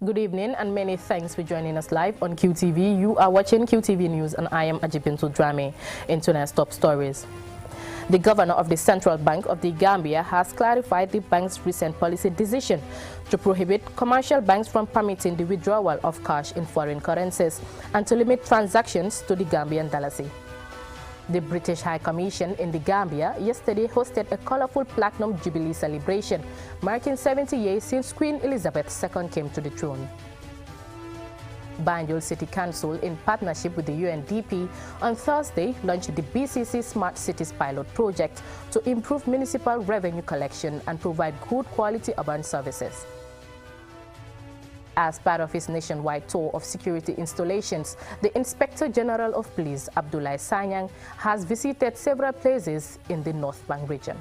Good evening and many thanks for joining us live on QTV. You are watching QTV News and I am Ajibintu Drame. In tonight's top stories. The governor of the Central Bank of the Gambia has clarified the bank's recent policy decision to prohibit commercial banks from permitting the withdrawal of cash in foreign currencies and to limit transactions to the Gambian dalasi. The British High Commission in the Gambia yesterday hosted a colorful Platinum Jubilee celebration, marking 70 years since Queen Elizabeth II came to the throne. Banjul City Council, in partnership with the UNDP, on Thursday launched the BCC Smart Cities pilot project to improve municipal revenue collection and provide good quality urban services. As part of his nationwide tour of security installations, the Inspector General of Police, Abdoulaye Sanyang, has visited several places in the North Bank region.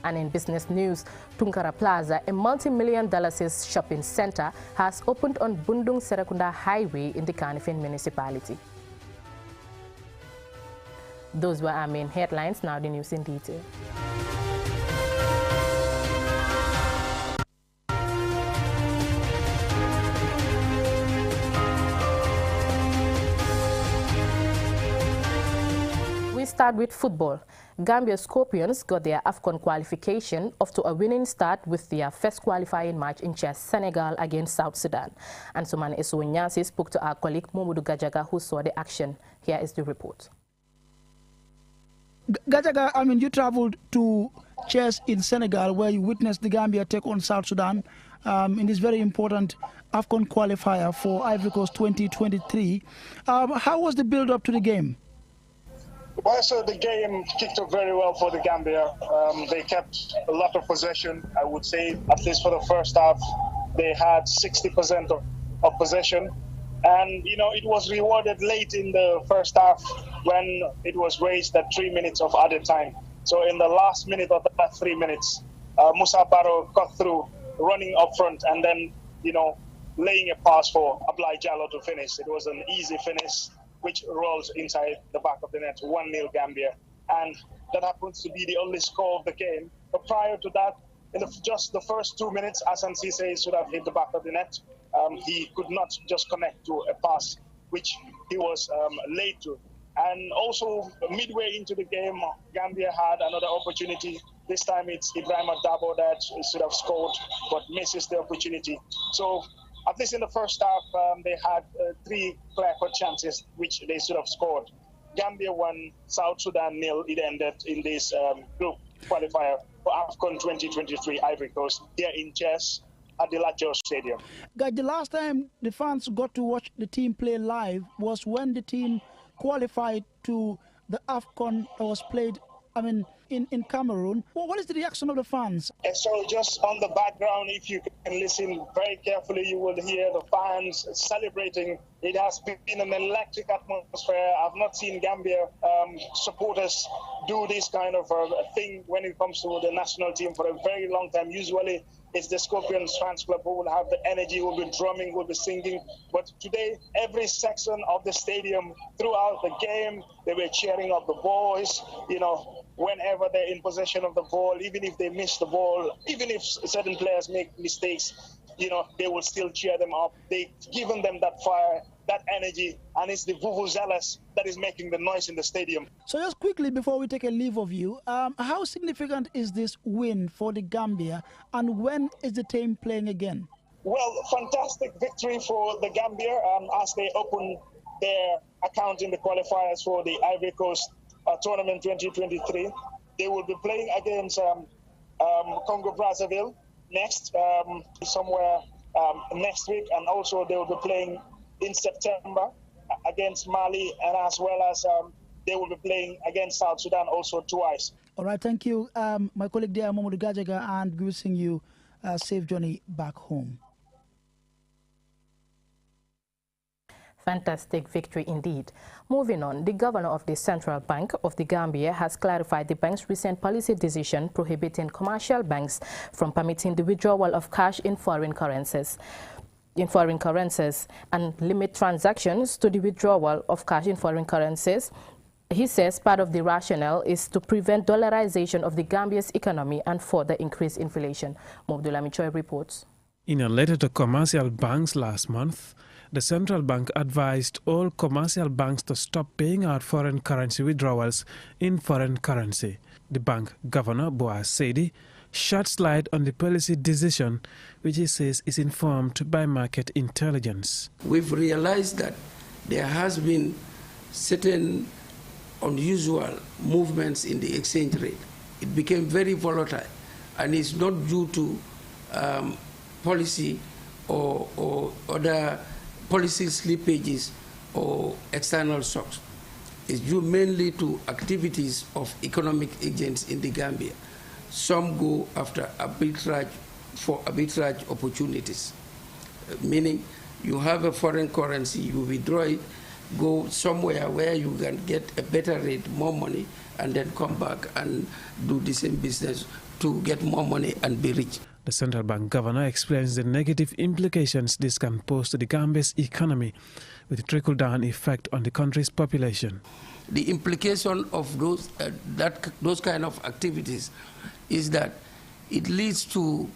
And in business news, Tunkara Plaza, a multi-million-dollar shopping center, has opened on Bundung Serakunda Highway in the Kanifing municipality. Those were our main headlines. Now the news in detail. We start with football. Gambia Scorpions got their AFCON qualification off to a winning start with their first qualifying match in Chess, Senegal against South Sudan. And Suman Esunyasi spoke to our colleague Momudu Gajaga, who saw the action. Here is the report. Gajaga, you traveled to Chess in Senegal where you witnessed the Gambia take on South Sudan in this very important AFCON qualifier for Ivory Coast 2023. How was the build-up to the game? Well, so the game kicked off very well for the Gambia. They kept a lot of possession, I would say, at least for the first half. They had 60% of possession. And, it was rewarded late in the first half when it was raised at 3 minutes of added time. So in the last minute of that 3 minutes, Musa Barrow cut through, running up front, and then, laying a pass for Abdoulaye Diallo to finish. It was an easy finish, which rolls inside the back of the net, 1-0 Gambia. And that happens to be the only score of the game. But prior to that, in just the first 2 minutes, Hassan Cisse should have hit the back of the net. He could not just connect to a pass, which he was late to. And also, midway into the game, Gambia had another opportunity. This time it's Ibrahim Dabo that should have scored, but misses the opportunity. So, at least in the first half, they had 3 clear-cut chances, which they should have scored. Gambia won, South Sudan 0. It ended in this group qualifier for AFCON 2023 Ivory Coast here in Chess at the Lat Stadium. Guys, the last time the fans got to watch the team play live was when the team qualified to the AFCON that was played, in Cameroon. Well, what is the reaction of the fans? So just on the background, if you can listen very carefully, you will hear the fans celebrating. It has been an electric atmosphere. I've not seen Gambia supporters do this kind of thing when it comes to the national team for a very long time. Usually it's the Scorpions fans club who will have the energy, will be drumming, will be singing. But today, every section of the stadium throughout the game, they were cheering up the boys, whenever they're in possession of the ball, even if they miss the ball, even if certain players make mistakes, they will still cheer them up. They've given them that fire, that energy, and it's the vuvuzelas that is making the noise in the stadium. So just quickly, before we take a leave of you, how significant is this win for the Gambia, and when is the team playing again? Well, fantastic victory for the Gambia as they open their account in the qualifiers for the Ivory Coast Tournament 2023. They will be playing against Congo Brazzaville next, somewhere next week, and also they will be playing in September against Mali, and as well as they will be playing against South Sudan also twice. All right, thank you, my colleague there, Momudu Gajaga, and wishing you a safe journey back home. Fantastic victory indeed. Moving on, the governor of the Central Bank of the Gambia has clarified the bank's recent policy decision prohibiting commercial banks from permitting the withdrawal of cash in foreign currencies and limit transactions to the withdrawal of cash in foreign currencies. He says part of the rationale is to prevent dollarization of the Gambia's economy and further increase inflation. Mobdula Michoy reports. In a letter to commercial banks last month, the central bank advised all commercial banks to stop paying out foreign currency withdrawals in foreign currency. The bank governor, Boaz Saidi, shed light on the policy decision, which he says is informed by market intelligence. We've realized that there has been certain unusual movements in the exchange rate. It became very volatile, and it's not due to policy or other policy slippages or external shocks. It's due mainly to activities of economic agents in the Gambia. Some go after arbitrage for arbitrage opportunities, meaning you have a foreign currency, you withdraw it, go somewhere where you can get a better rate, more money, and then come back and do the same business to get more money and be rich. The central bank governor explains the negative implications this can pose to the Gambia's economy, with a trickle-down effect on the country's population. The implication of those kind of activities is that it leads to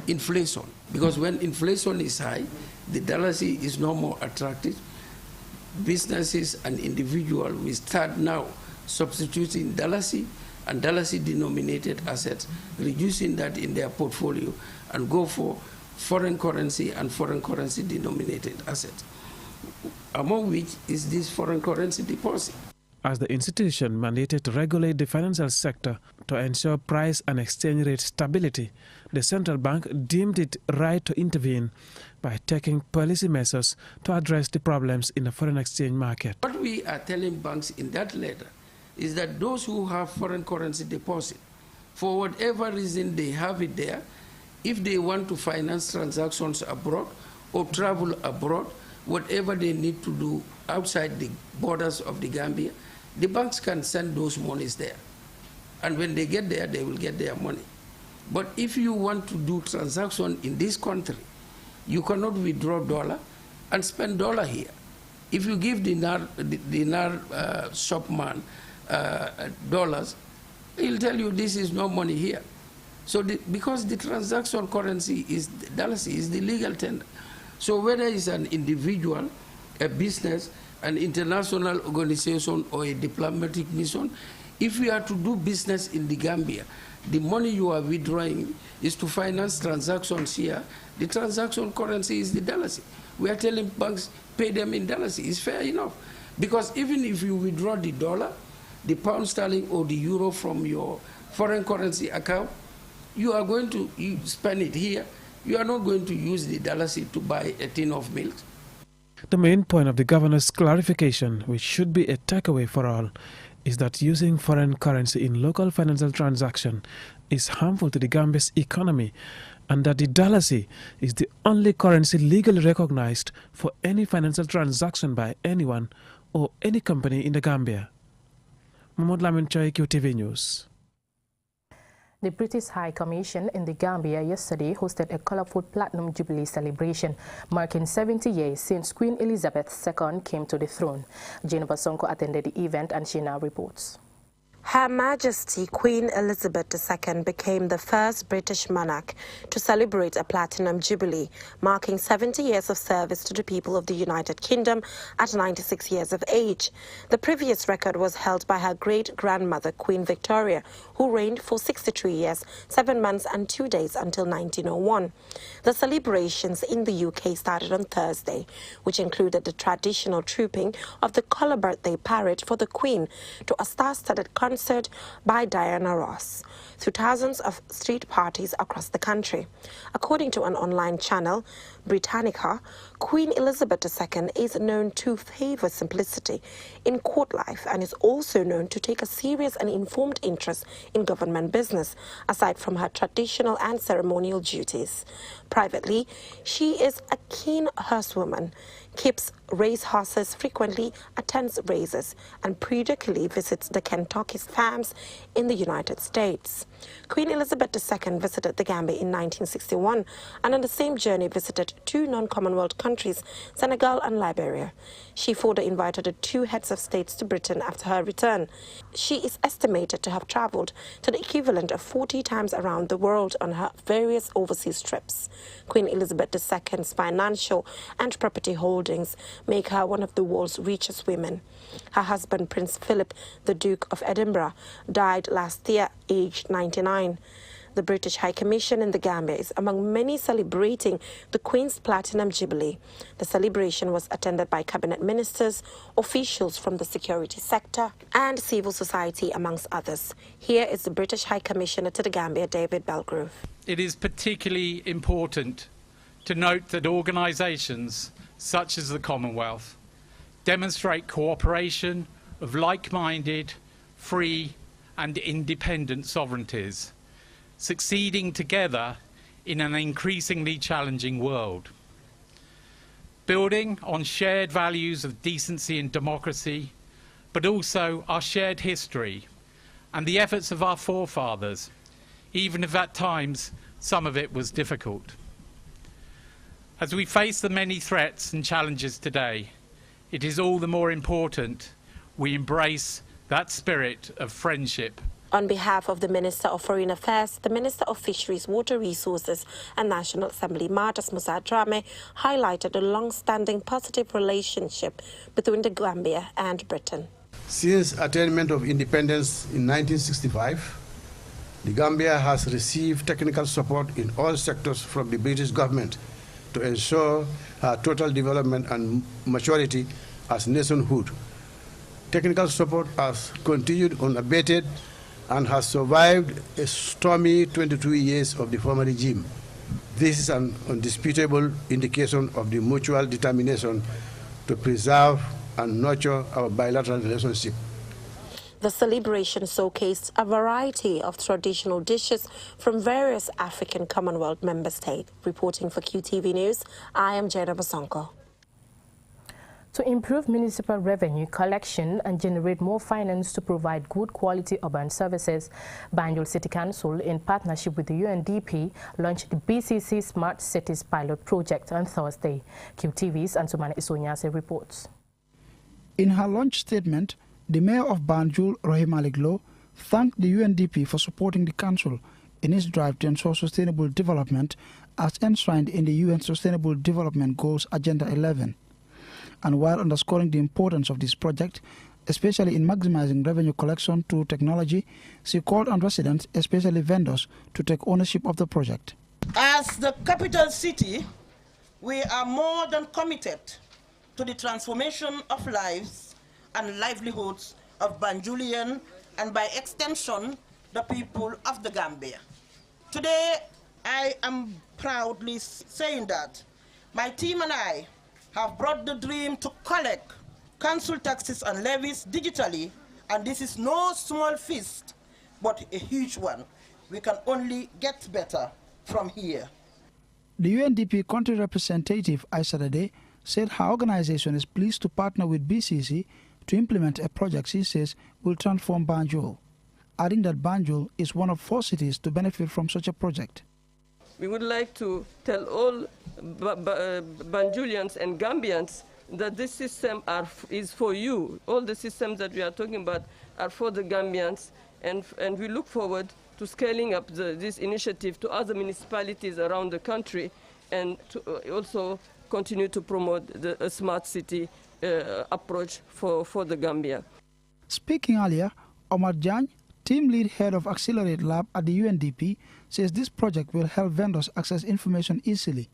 inflation, because when inflation is high, the dalasi is no more attractive. Businesses and individuals will start now substituting dalasi and dalasi-denominated assets, reducing that in their portfolio, and go for foreign currency and foreign currency-denominated assets, among which is this foreign currency deposit. As the institution mandated to regulate the financial sector to ensure price and exchange rate stability, the central bank deemed it right to intervene by taking policy measures to address the problems in the foreign exchange market. What we are telling banks in that letter is that those who have foreign currency deposit, for whatever reason they have it there, if they want to finance transactions abroad or travel abroad, whatever they need to do outside the borders of the Gambia, the banks can send those monies there. And when they get there, they will get their money. But if you want to do transaction in this country, you cannot withdraw dollar and spend dollar here. If you give dinar shopman dollars, he'll tell you this is no money here. So because the transaction currency is dalasi, is the legal tender. So whether it's an individual, a business, an international organization, or a diplomatic mission, if we are to do business in the Gambia, the money you are withdrawing is to finance transactions here. The transaction currency is the dalasi. We are telling banks, pay them in dalasi. It's fair enough. Because even if you withdraw the dollar, the pound sterling, or the euro from your foreign currency account, you are going to spend it here. You are not going to use the dalasi to buy a tin of milk. The main point of the governor's clarification, which should be a takeaway for all, is that using foreign currency in local financial transaction is harmful to the Gambia's economy, and that the dalasi is the only currency legally recognized for any financial transaction by anyone or any company in the Gambia. Mahmoud Lamin Choi, QTV News. The British High Commission in the Gambia yesterday hosted a colorful Platinum Jubilee celebration, marking 70 years since Queen Elizabeth II came to the throne. Jennifer Sonko attended the event, and she now reports. Her Majesty Queen Elizabeth II became the first British monarch to celebrate a Platinum Jubilee, marking 70 years of service to the people of the United Kingdom at 96 years of age. The previous record was held by her great-grandmother Queen Victoria, who reigned for 63 years, 7 months and 2 days until 1901. The celebrations in the UK started on Thursday, which included the traditional trooping of the colour birthday parade for the Queen to a star-studded concert by Diana Ross through thousands of street parties across the country. According to an online channel, Britannica, Queen Elizabeth II is known to favour simplicity in court life and is also known to take a serious and informed interest in government business, aside from her traditional and ceremonial duties. Privately, she is a keen horsewoman, keeps race horses frequently, attends races, and periodically visits the Kentucky farms in the United States. Queen Elizabeth II visited the Gambia in 1961 and on the same journey visited two non-Commonwealth countries, Senegal and Liberia. She further invited the two heads of states to Britain after her return. She is estimated to have travelled to the equivalent of 40 times around the world on her various overseas trips. Queen Elizabeth II's financial and property holdings make her one of the world's richest women. Her husband, Prince Philip, the Duke of Edinburgh, died last year, aged 99. The British High Commission in the Gambia is among many celebrating the Queen's Platinum Jubilee. The celebration was attended by cabinet ministers, officials from the security sector, and civil society, amongst others. Here is the British High Commissioner to the Gambia, David Belgrove. It is particularly important to note that organisations such as the Commonwealth demonstrate cooperation of like-minded, free and independent sovereignties, succeeding together in an increasingly challenging world. Building on shared values of decency and democracy, but also our shared history and the efforts of our forefathers, even if at times some of it was difficult. As we face the many threats and challenges today, it is all the more important we embrace that spirit of friendship. On behalf of the Minister of Foreign Affairs, the Minister of Fisheries, Water Resources and National Assembly, Martus Musa Dramé, highlighted the long-standing positive relationship between the Gambia and Britain. Since attainment of independence in 1965, the Gambia has received technical support in all sectors from the British government to ensure her total development and maturity as nationhood. Technical support has continued unabated and has survived a stormy 22 years of the former regime. This is an undisputable indication of the mutual determination to preserve and nurture our bilateral relationship. The celebration showcased a variety of traditional dishes from various African Commonwealth member states. Reporting for QTV News, I am Jada Basonko. To improve municipal revenue collection and generate more finance to provide good quality urban services, Banjul City Council, in partnership with the UNDP, launched the BCC Smart Cities Pilot Project on Thursday. QTV's Ansumana Isonyase reports. In her launch statement, the Mayor of Banjul, Rohim Aliglo, thanked the UNDP for supporting the Council in its drive to ensure sustainable development as enshrined in the UN Sustainable Development Goals Agenda 11. And while underscoring the importance of this project, especially in maximizing revenue collection through technology, she called on residents, especially vendors, to take ownership of the project. As the capital city, we are more than committed to the transformation of lives and livelihoods of Banjulian and by extension, the people of the Gambia. Today, I am proudly saying that my team and I have brought the dream to collect council taxes and levies digitally, and this is no small feast, but a huge one. We can only get better from here. The UNDP country representative, Aisha Dade, said her organization is pleased to partner with BCC to implement a project she says will transform Banjul, adding that Banjul is one of 4 cities to benefit from such a project. We would like to tell all Banjulians and Gambians that this system is for you. All the systems that we are talking about are for the Gambians, and we look forward to scaling up this initiative to other municipalities around the country, and to also continue to promote the smart city approach for the Gambia. Speaking earlier, Omar Jan, team lead head of Accelerate Lab at the UNDP, says this project will help vendors access information easily,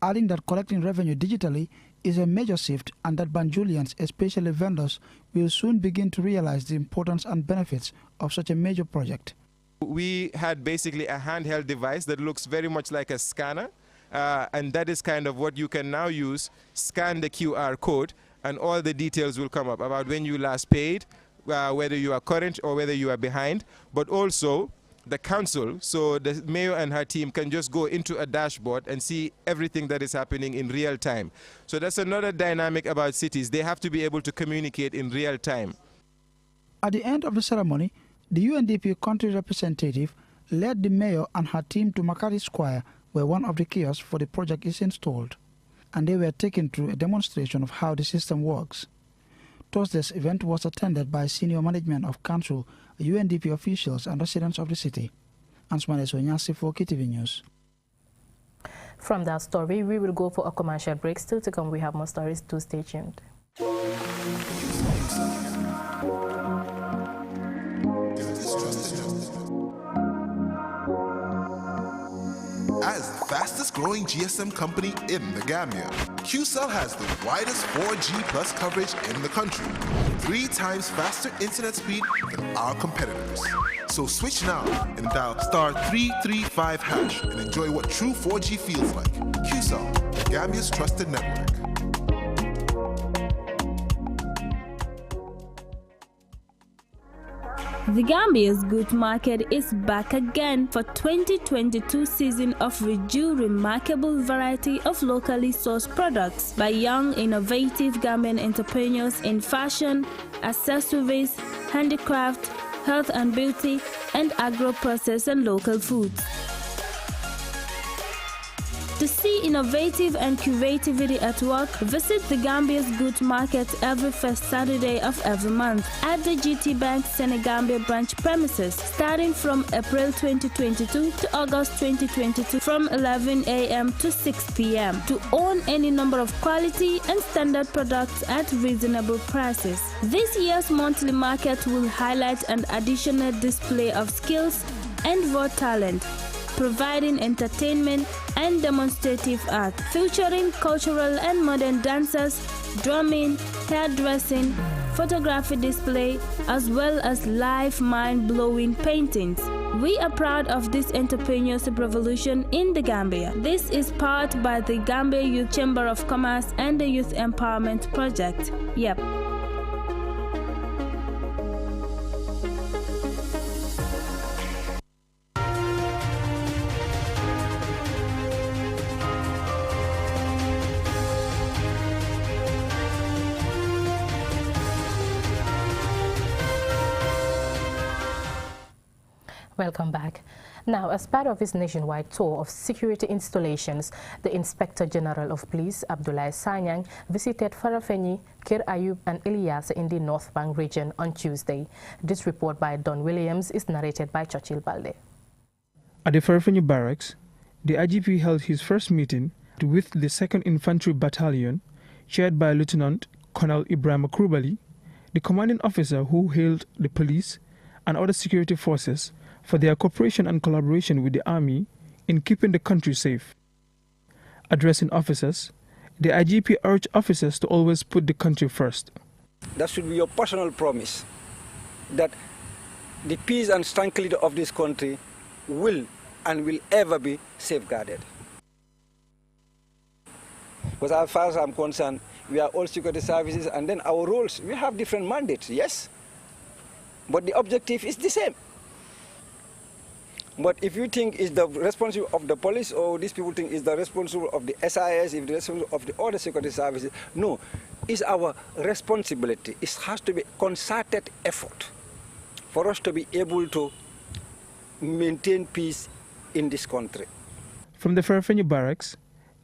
adding that collecting revenue digitally is a major shift and that Banjulians, especially vendors, will soon begin to realize the importance and benefits of such a major project. We had basically a handheld device that looks very much like a scanner, and that is kind of what you can now use, scan the QR code, and all the details will come up about when you last paid, whether you are current or whether you are behind, but also the council, so the mayor and her team can just go into a dashboard and see everything that is happening in real time. So that's another dynamic about cities. They have to be able to communicate in real time. At the end of the ceremony, the UNDP country representative led the mayor and her team to Makati Square, where one of the kiosks for the project is installed, and they were taken through a demonstration of how the system works. Thursday's event was attended by senior management of council, UNDP officials and residents of the city. Ansmane Sonyasi for KTV News. From that story, we will go for a commercial break. Still to come, we have more stories, to stay tuned. As the fastest growing GSM company in the Gambia, QCell has the widest 4G plus coverage in the country, 3 times faster internet speed than our competitors. So switch now and dial *335# and enjoy what true 4G feels like. QCell, Gambia's trusted network. The Gambia's Goods Market is back again for 2022 season of Reju remarkable variety of locally sourced products by young, innovative Gambian entrepreneurs in fashion, accessories, handicraft, health and beauty, and agro-processed and local foods. To see innovative and creativity at work, visit the Gambia's Goods Market every first Saturday of every month at the GT Bank Senegambia branch premises, starting from April 2022 to August 2022 from 11 a.m. to 6 p.m. to own any number of quality and standard products at reasonable prices. This year's monthly market will highlight an additional display of skills and raw talent, providing entertainment and demonstrative art, featuring cultural and modern dances, drumming, hairdressing, photography display, as well as live mind-blowing paintings. We are proud of this entrepreneurship revolution in the Gambia. This is powered by the Gambia Youth Chamber of Commerce and the Youth Empowerment Project. Yep. Welcome back. Now, as part of his nationwide tour of security installations, the Inspector General of Police, Abdoulaye Sanyang, visited Farafenni, Kir Ayub and Ilyasa in the North Bank region on Tuesday. This report by Don Williams is narrated by Churchill Balde. At the Farafenni barracks, the IGP held his first meeting with the 2nd Infantry Battalion, chaired by Lieutenant Colonel Ibrahim Akrubali, the commanding officer who hailed the police and other security forces for their cooperation and collaboration with the Army in keeping the country safe. Addressing officers, the IGP urged officers to always put the country first. That should be your personal promise, that the peace and tranquility of this country will and will ever be safeguarded. Because as far as I'm concerned, we are all security services, and then our roles, we have different mandates, yes, but the objective is the same. But if you think it's the responsibility of the police, or these people think it's the responsibility of the SIS, if the responsibility of the other security services, no, it's our responsibility. It has to be concerted effort for us to be able to maintain peace in this country. From the Farafenni barracks,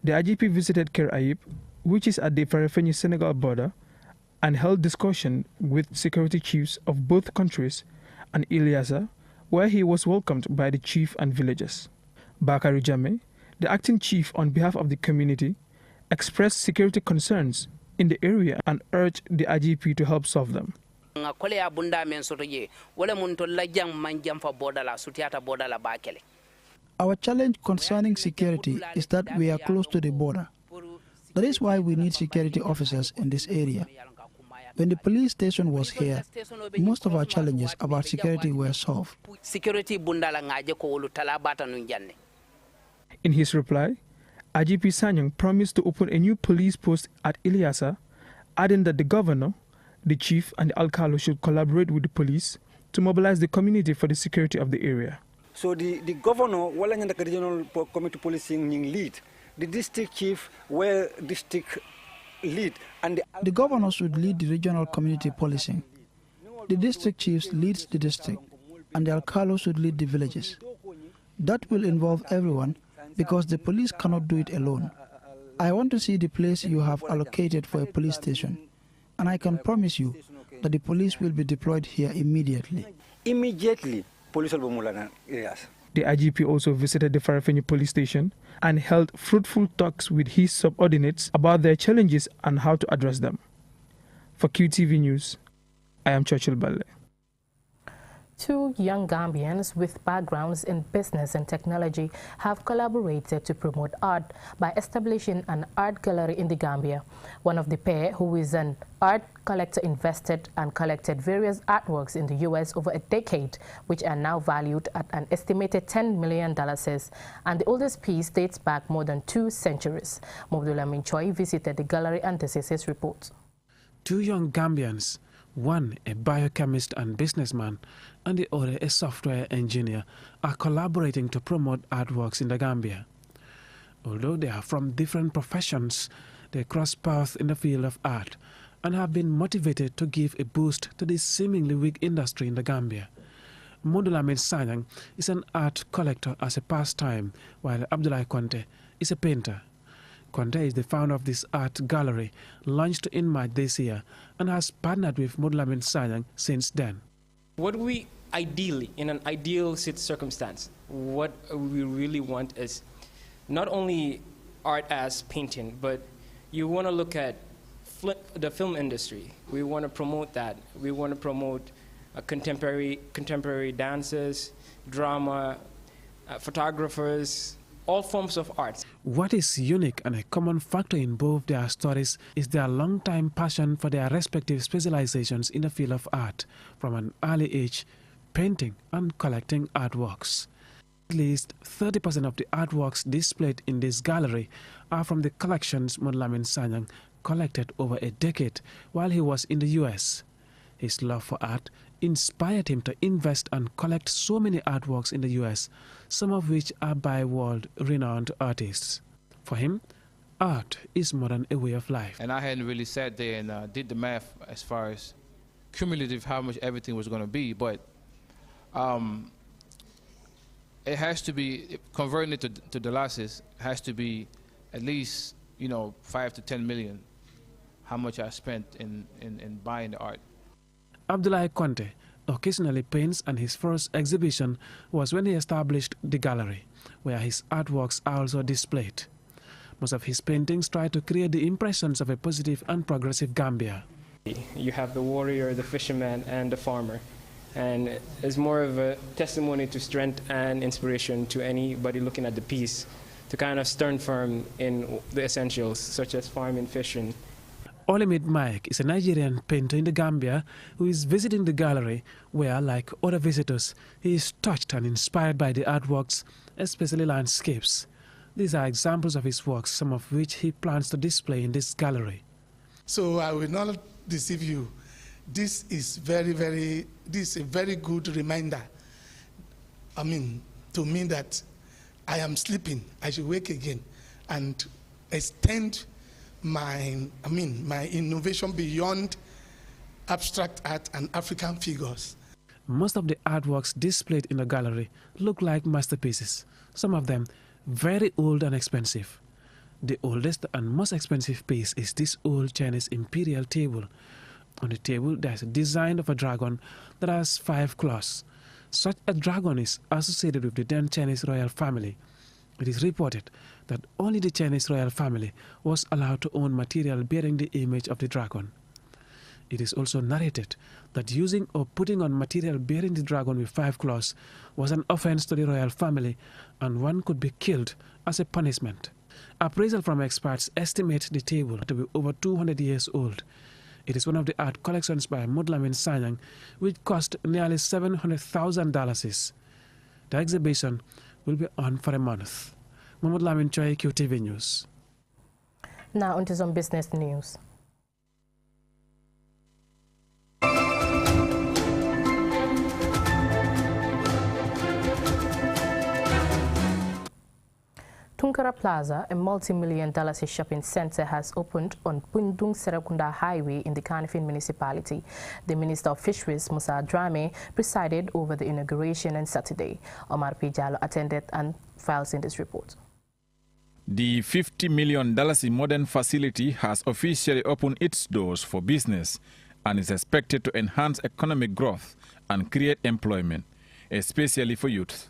the IGP visited Kir Ayub, which is at the Farafenni-Senegal border, and held discussion with security chiefs of both countries and Ilyasa, where he was welcomed by the chief and villagers. Bakari Jame, the acting chief on behalf of the community, expressed security concerns in the area and urged the IGP to help solve them. Our challenge concerning security is that we are close to the border. That is why we need security officers in this area. When the police station was here, most of our challenges about security were solved. In his reply, IGP Sanyang promised to open a new police post at Ilyasa, adding that the governor, the chief and the alcalde should collaborate with the police to mobilize the community for the security of the area. So the governor, the regional committee policing lead, the district chief, where district lead, and the governor should lead the regional community policing. The district chiefs leads the district, and the alcalde should lead the villages. That will involve everyone, because the police cannot do it alone. I want to see the place you have allocated for a police station, and I can promise you that the police will be deployed here immediately. Immediately, police will be mulana areas. The IGP also visited the Farafenni police station and held fruitful talks with his subordinates about their challenges and how to address them. For QTV News, I am Churchill Balle. Two young Gambians with backgrounds in business and technology have collaborated to promote art by establishing an art gallery in the Gambia. One of the pair, who is an art collector, invested and collected various artworks in the U.S. over a decade, which are now valued at an estimated $10 million, and the oldest piece dates back more than 2 centuries. Mobdula Minchoy visited the gallery, and this is his report. Two young Gambians, one a biochemist and businessman, and the other a software engineer, are collaborating to promote artworks in the Gambia. Although they are from different professions, they cross paths in the field of art and have been motivated to give a boost to this seemingly weak industry in the Gambia. Modulamin Sanyang is an art collector as a pastime, while Abdullah Conte is a painter. Conte is the founder of this art gallery, launched in March this year, and has partnered with Modulamin Sanyang since then. What we ideally, in an ideal circumstance, what we really want is not only art as painting, but you want to look at the film industry. We want to promote that. We want to promote contemporary dances, drama, photographers, all forms of art. What is unique and a common factor in both their stories is their long-time passion for their respective specializations in the field of art, from an early age, painting and collecting artworks. At least 30% of the artworks displayed in this gallery are from the collections Modulamin Sanyang collected over a decade while he was in the U.S. His love for art inspired him to invest and collect so many artworks in the U.S., some of which are by world-renowned artists. For him, art is more than a way of life. And I hadn't really sat there and did the math as far as cumulative how much everything was going to be, but it has to be, converting it to dollars, has to be at least, you know, 5 to 10 million, how much I spent in buying the art. Abdullah Conte occasionally paints, and his first exhibition was when he established the gallery, where his artworks are also displayed. Most of his paintings try to create the impressions of a positive and progressive Gambia. You have the warrior, the fisherman, and the farmer. And it's more of a testimony to strength and inspiration to anybody looking at the piece to kind of stand firm in the essentials, such as farming, fishing. Olimid Mike is a Nigerian painter in the Gambia who is visiting the gallery where, like other visitors, he is touched and inspired by the artworks, especially landscapes. These are examples of his works, some of which he plans to display in this gallery. So I will not deceive you. This is a very good reminder, to me that I am sleeping, I should wake again and extend my innovation beyond abstract art and African figures. Most of the artworks displayed in the gallery look like masterpieces, some of them very old and expensive. The oldest and most expensive piece is this old Chinese imperial table. On the table there is a design of a dragon that has 5 claws. Such a dragon is associated with the then Chinese royal family. It is reported that only the Chinese royal family was allowed to own material bearing the image of the dragon. It is also narrated that using or putting on material bearing the dragon with 5 claws was an offense to the royal family, and one could be killed as a punishment. Appraisal from experts estimate the table to be over 200 years old. It is one of the art collections by Modulamin Sanyang, which cost nearly $700,000. The exhibition will be on for a month. Mohamed Lamin Choi, QTV News. Now onto some business news. Tunkara Plaza, a multi-million-dollar shopping center, has opened on Bundung Serakunda Highway in the Kanifing municipality. The Minister of Fisheries, Musa Drame, presided over the inauguration on Saturday. Omar P. Jallo attended and files in this report. The $50 million modern facility has officially opened its doors for business and is expected to enhance economic growth and create employment, especially for youth.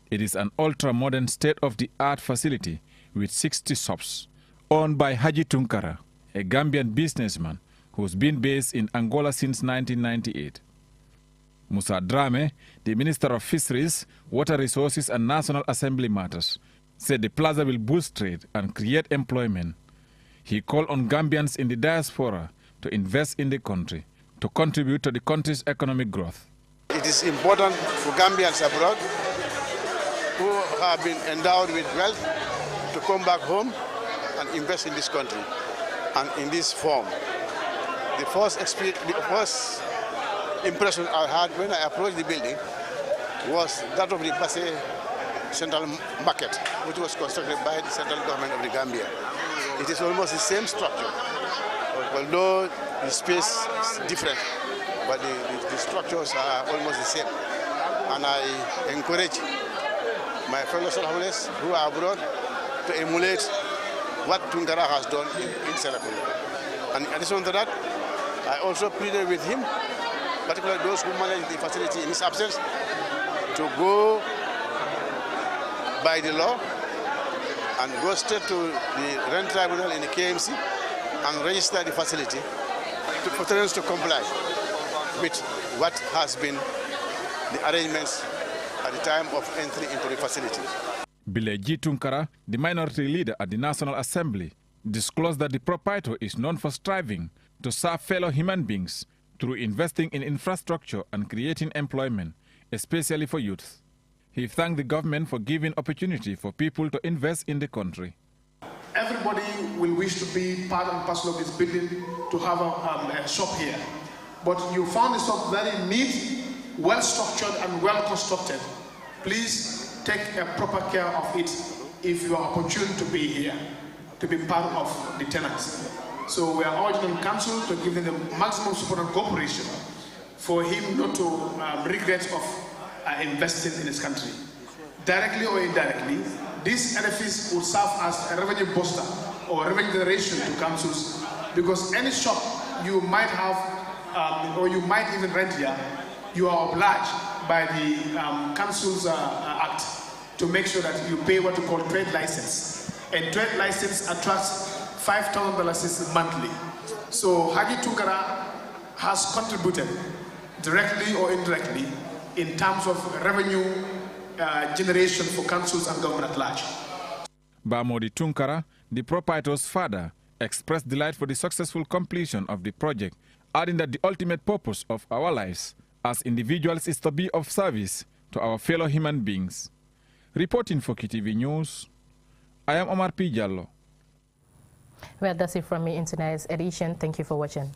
It is an ultra-modern state-of-the-art facility with 60 shops, owned by Haji Tunkara, a Gambian businessman who's been based in Angola since 1998. Musa Drame, the Minister of Fisheries, Water Resources and National Assembly Matters, said the plaza will boost trade and create employment. He called on Gambians in the diaspora to invest in the country to contribute to the country's economic growth. It is important for Gambians abroad who have been endowed with wealth to come back home and invest in this country and in this form. The first impression I had when I approached the building was that of the Basse Central Market, which was constructed by the central government of the Gambia. It is almost the same structure, although the space is different, but the structures are almost the same. And I encourage my fellow shareholders who are abroad to emulate what Tunkara has done in Serakunda. And in addition to that, I also pleaded with him, particularly those who manage the facility in his absence, to go by the law and go straight to the rent tribunal in the KMC and register the facility for tenants to comply with what has been the arrangements at the time of entry into the facility. Bileji Tunkara, the minority leader at the National Assembly, disclosed that the proprietor is known for striving to serve fellow human beings through investing in infrastructure and creating employment, especially for youth. He thanked the government for giving opportunity for people to invest in the country. Everybody will wish to be part and parcel of this building, to have a shop here. But you found the shop very neat, well-structured and well-constructed. Please take a proper care of it if you are opportune to be here, to be part of the tenants. So we are urging the council to give them the maximum support and cooperation for him not to regret of investing in his country. Directly or indirectly, this edifice will serve as a revenue booster or revenue generation to councils, because any shop you might have or you might even rent here, you are obliged by the council's act to make sure that you pay what you call trade license. A trade license attracts $5,000 monthly. So Haji Tunkara has contributed directly or indirectly in terms of revenue generation for councils and government at large. Bamodi Tunkara, the proprietor's father, expressed delight for the successful completion of the project, adding that the ultimate purpose of our lives as individuals is to be of service to our fellow human beings. Reporting for QTV News, I am Omar P. Jallo. Well, that's it from me in tonight's edition. Thank you for watching.